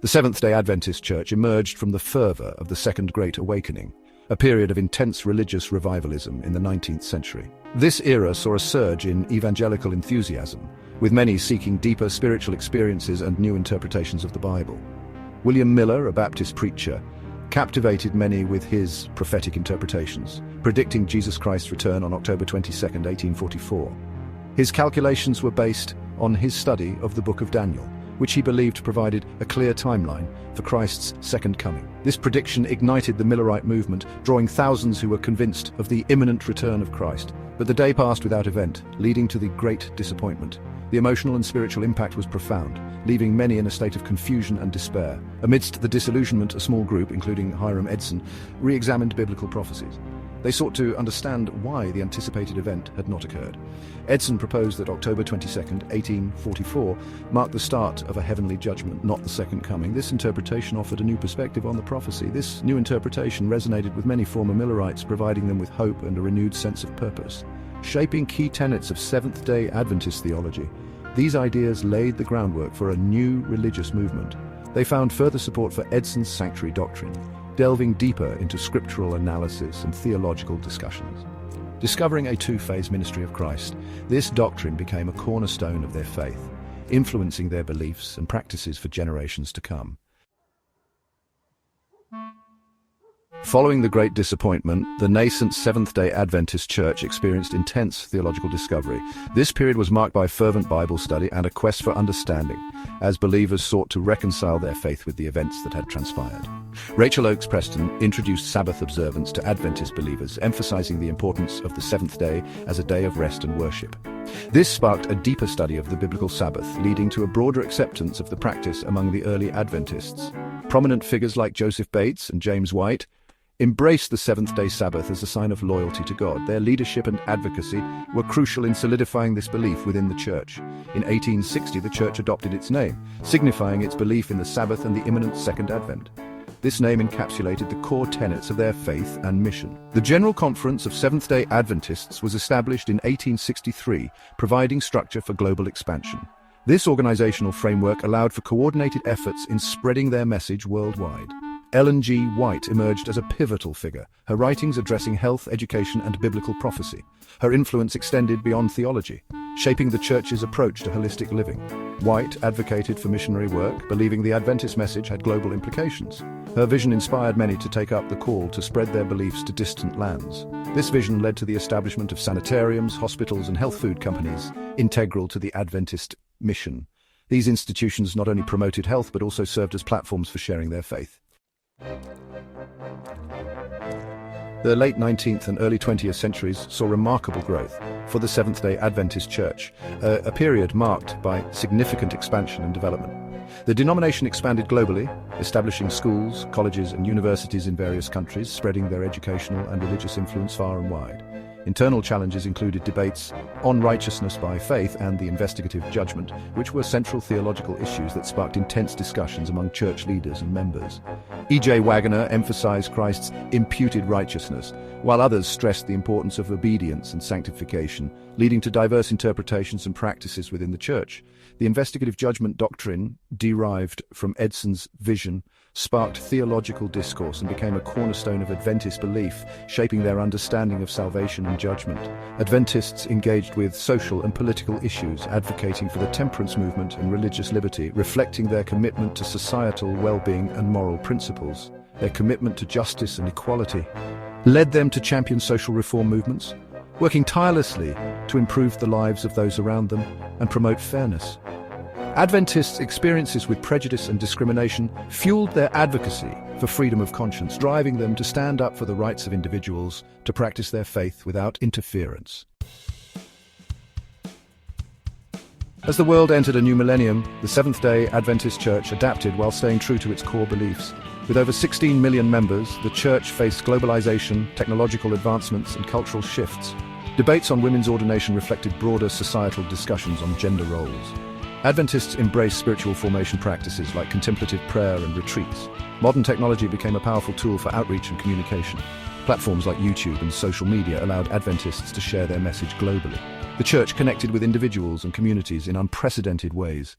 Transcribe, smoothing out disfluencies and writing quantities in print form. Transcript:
The Seventh-day Adventist Church emerged from the fervor of the Second Great Awakening, a period of intense religious revivalism in the 19th century. This era saw a surge in evangelical enthusiasm, with many seeking deeper spiritual experiences and new interpretations of the Bible. William Miller, a Baptist preacher, captivated many with his prophetic interpretations, predicting Jesus Christ's return on October 22, 1844. His calculations were based on his study of the Book of Daniel, which he believed provided a clear timeline for Christ's second coming. This prediction ignited the Millerite movement, drawing thousands who were convinced of the imminent return of Christ. But the day passed without event, leading to the great disappointment. The emotional and spiritual impact was profound, leaving many in a state of confusion and despair. Amidst the disillusionment, a small group, including Hiram Edson, re-examined biblical prophecies. They sought to understand why the anticipated event had not occurred. Edson proposed that October 22, 1844, marked the start of a heavenly judgment, not the second coming. This interpretation offered a new perspective on the prophecy. This new interpretation resonated with many former Millerites, providing them with hope and a renewed sense of purpose. Shaping key tenets of Seventh-day Adventist theology, these ideas laid the groundwork for a new religious movement. They found further support for Edson's sanctuary doctrine, delving deeper into scriptural analysis and theological discussions. Discovering a two-phase ministry of Christ, this doctrine became a cornerstone of their faith, influencing their beliefs and practices for generations to come. Following the Great Disappointment, the nascent Seventh-day Adventist Church experienced intense theological discovery. This period was marked by fervent Bible study and a quest for understanding, as believers sought to reconcile their faith with the events that had transpired. Rachel Oakes Preston introduced Sabbath observance to Adventist believers, emphasizing the importance of the seventh day as a day of rest and worship. This sparked a deeper study of the biblical Sabbath, leading to a broader acceptance of the practice among the early Adventists. Prominent figures like Joseph Bates and James White embraced the seventh-day Sabbath as a sign of loyalty to God. Their leadership and advocacy were crucial in solidifying this belief within the church. In 1860, the church adopted its name, signifying its belief in the Sabbath and the imminent Second Advent. This name encapsulated the core tenets of their faith and mission. The General Conference of Seventh-day Adventists was established in 1863, providing structure for global expansion. This organizational framework allowed for coordinated efforts in spreading their message worldwide. Ellen G. White emerged as a pivotal figure, her writings addressing health, education, and biblical prophecy. Her influence extended beyond theology, shaping the church's approach to holistic living. White advocated for missionary work, believing the Adventist message had global implications. Her vision inspired many to take up the call to spread their beliefs to distant lands. This vision led to the establishment of sanitariums, hospitals, and health food companies, integral to the Adventist mission. These institutions not only promoted health but also served as platforms for sharing their faith. The late 19th and early 20th centuries saw remarkable growth for the Seventh-day Adventist Church, a period marked by significant expansion and development. The denomination expanded globally, establishing schools, colleges, and universities in various countries, spreading their educational and religious influence far and wide. Internal challenges included debates on righteousness by faith and the investigative judgment, which were central theological issues that sparked intense discussions among church leaders and members. E.J. Waggoner emphasized Christ's imputed righteousness, while others stressed the importance of obedience and sanctification, leading to diverse interpretations and practices within the church. The investigative judgment doctrine, derived from Edson's vision, sparked theological discourse and became a cornerstone of Adventist belief, shaping their understanding of salvation and judgment. Adventists engaged with social and political issues, advocating for the temperance movement and religious liberty, reflecting their commitment to societal well-being and moral principles. Their commitment to justice and equality led them to champion social reform movements, working tirelessly to improve the lives of those around them and promote fairness. Adventists' experiences with prejudice and discrimination fueled their advocacy for freedom of conscience, driving them to stand up for the rights of individuals to practice their faith without interference. As the world entered a new millennium, the Seventh-day Adventist Church adapted while staying true to its core beliefs. With over 16 million members, the church faced globalization, technological advancements, and cultural shifts. Debates on women's ordination reflected broader societal discussions on gender roles. Adventists embraced spiritual formation practices like contemplative prayer and retreats. Modern technology became a powerful tool for outreach and communication. Platforms like YouTube and social media allowed Adventists to share their message globally. The church connected with individuals and communities in unprecedented ways,